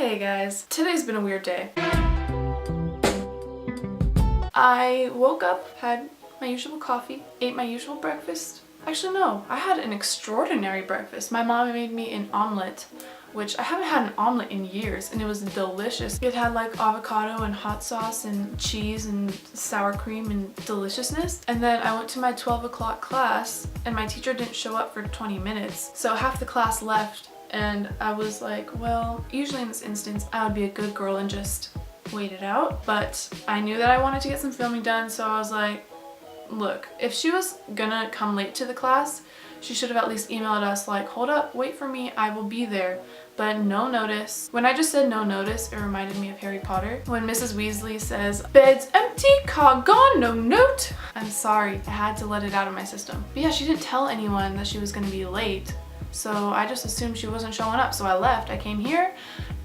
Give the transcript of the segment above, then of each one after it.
Hey guys, today's been a weird day. I woke up, had my usual coffee, ate my usual breakfast. Actually no, I had an extraordinary breakfast. My mom made me an omelet, which I haven't had an omelet in years, and it was delicious. It had like avocado and hot sauce and cheese and sour cream and deliciousness. And then I went to my 12 o'clock class and my teacher didn't show up for 20 minutes. So half the class left and I was like, well, usually in this instance, I would be a good girl and just wait it out. But I knew that I wanted to get some filming done, so I was like, look, if she was gonna come late to the class, she should have at least emailed us like, hold up, wait for me, I will be there. But no notice. When I just said no notice, it reminded me of Harry Potter. When Mrs. Weasley says, bed's empty, car gone, no note. I'm sorry, I had to let it out of my system. But yeah, she didn't tell anyone that she was gonna be late. So I just assumed she wasn't showing up, so I left. I came here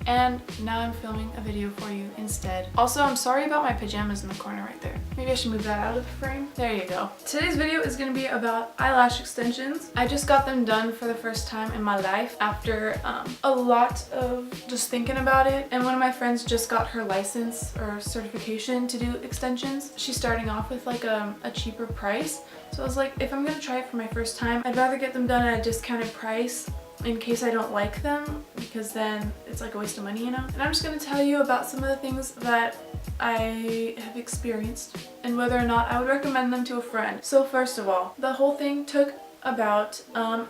and now I'm filming a video for you instead. Also, I'm sorry about my pajamas in the corner right there. Maybe I should move that out of the frame. There you go. Today's video is going to be about eyelash extensions. I just got them done for the first time in my life after a lot of just thinking about it. And one of my friends just got her license or certification to do extensions. She's starting off with like a cheaper price. So I was like, if I'm going to try it for my first time, I'd rather get them done at a discounted price in case I don't like them, because then it's like a waste of money, you know? And I'm just going to tell you about some of the things that I have experienced and whether or not I would recommend them to a friend. So first of all, the whole thing took about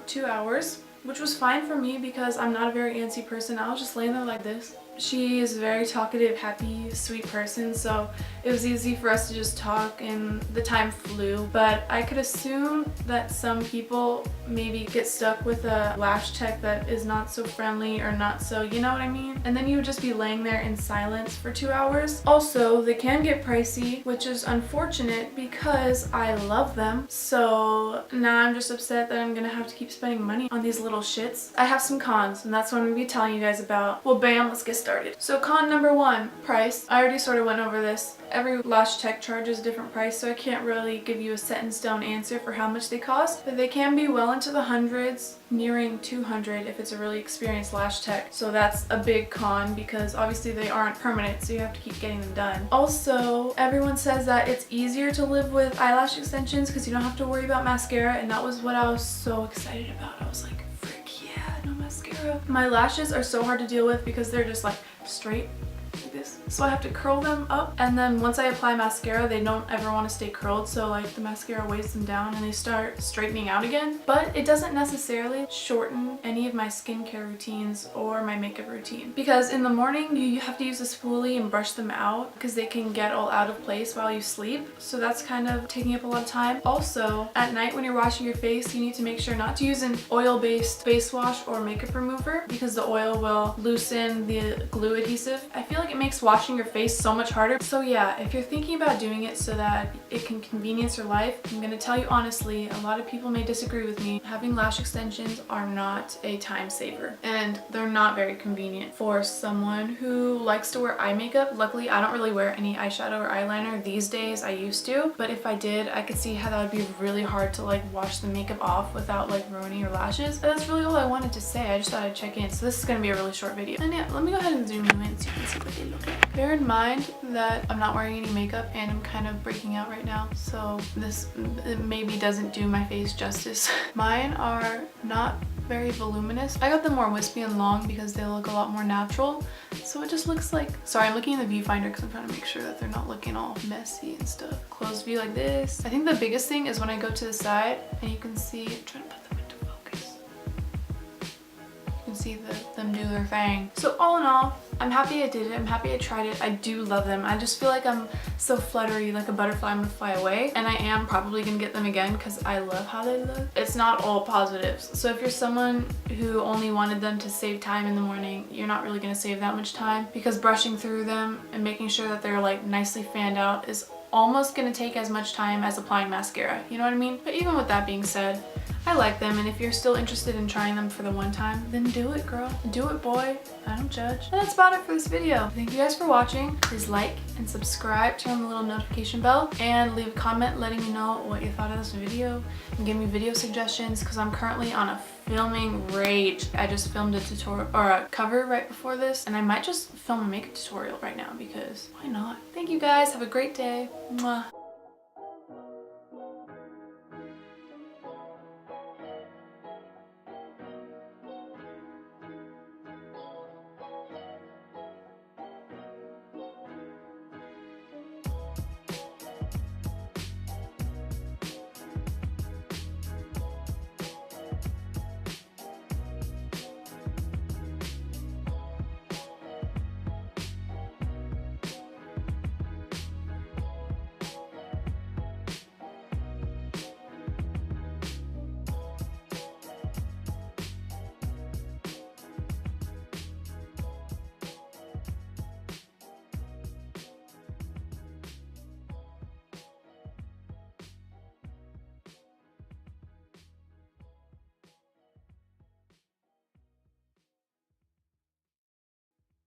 2 hours, which was fine for me because I'm not a very antsy person. I was just laying there like this. She is a very talkative, happy, sweet person, so it was easy for us to just talk and the time flew. But I could assume that some people maybe get stuck with a lash tech that is not so friendly or not so, you know what I mean? And then you would just be laying there in silence for 2 hours. Also, they can get pricey, which is unfortunate because I love them. So now I'm just upset that I'm gonna have to keep spending money on these little shits. I have some cons, and that's what I'm gonna be telling you guys about. Well, bam, let's get started. So con number one, price. I already sort of went over this. Every lash tech charges a different price, so I can't really give you a set in stone answer for how much they cost, but they can be well into the hundreds, nearing 200 if it's a really experienced lash tech. So that's a big con because obviously they aren't permanent, so you have to keep getting them done. Also, everyone says that it's easier to live with eyelash extensions because you don't have to worry about mascara, and that was what I was so excited about. I was like, no mascara. My lashes are so hard to deal with because they're just like straight like this. So I have to curl them up, and then once I apply mascara, they don't ever want to stay curled, so like the mascara weighs them down and they start straightening out again. But it doesn't necessarily shorten any of my skincare routines or my makeup routine, because in the morning you have to use a spoolie and brush them out because they can get all out of place while you sleep, so that's kind of taking up a lot of time. Also, at night when you're washing your face, you need to make sure not to use an oil-based face wash or makeup remover because the oil will loosen the glue adhesive. I feel like it makes washing your face so much harder. So yeah, if you're thinking about doing it so that it can convenience your life, I'm gonna tell you honestly, a lot of people may disagree with me. Having lash extensions are not a time saver, and they're not very convenient for someone who likes to wear eye makeup. Luckily, I don't really wear any eyeshadow or eyeliner these days. I used to, but if I did, I could see how that would be really hard to like wash the makeup off without like ruining your lashes. But that's really all I wanted to say. I just thought I'd check in. So this is gonna be a really short video. And yeah, let me go ahead and zoom you in so you can see what they look like. Bear in mind that I'm not wearing any makeup and I'm kind of breaking out right now, so this maybe doesn't do my face justice. Mine are not very voluminous. I got them more wispy and long because they look a lot more natural, so it just looks like, sorry, I'm looking in the viewfinder because I'm trying to make sure that they're not looking all messy and stuff. Closed view like this. I think the biggest thing is when I go to the side and you can see, I'm trying to put them into focus. You can see them do their thing. So all in all, I'm happy I did it. I'm happy I tried it. I do love them. I just feel like I'm so fluttery, like a butterfly. I'm gonna fly away, and I am probably gonna get them again because I love how they look. It's not all positives. So if you're someone who only wanted them to save time in the morning, you're not really gonna save that much time because brushing through them and making sure that they're like nicely fanned out is almost gonna take as much time as applying mascara. You know what I mean? But even with that being said, I like them, and if you're still interested in trying them for the one time, then do it, girl. Do it, boy. I don't judge. And that's about it for this video. Thank you guys for watching. Please like and subscribe, turn on the little notification bell, and leave a comment letting me know what you thought of this video, and give me video suggestions, because I'm currently on a filming rage. I just filmed a tutorial or a cover right before this, and I might just film a makeup tutorial right now because why not? Thank you guys. Have a great day. Mwah.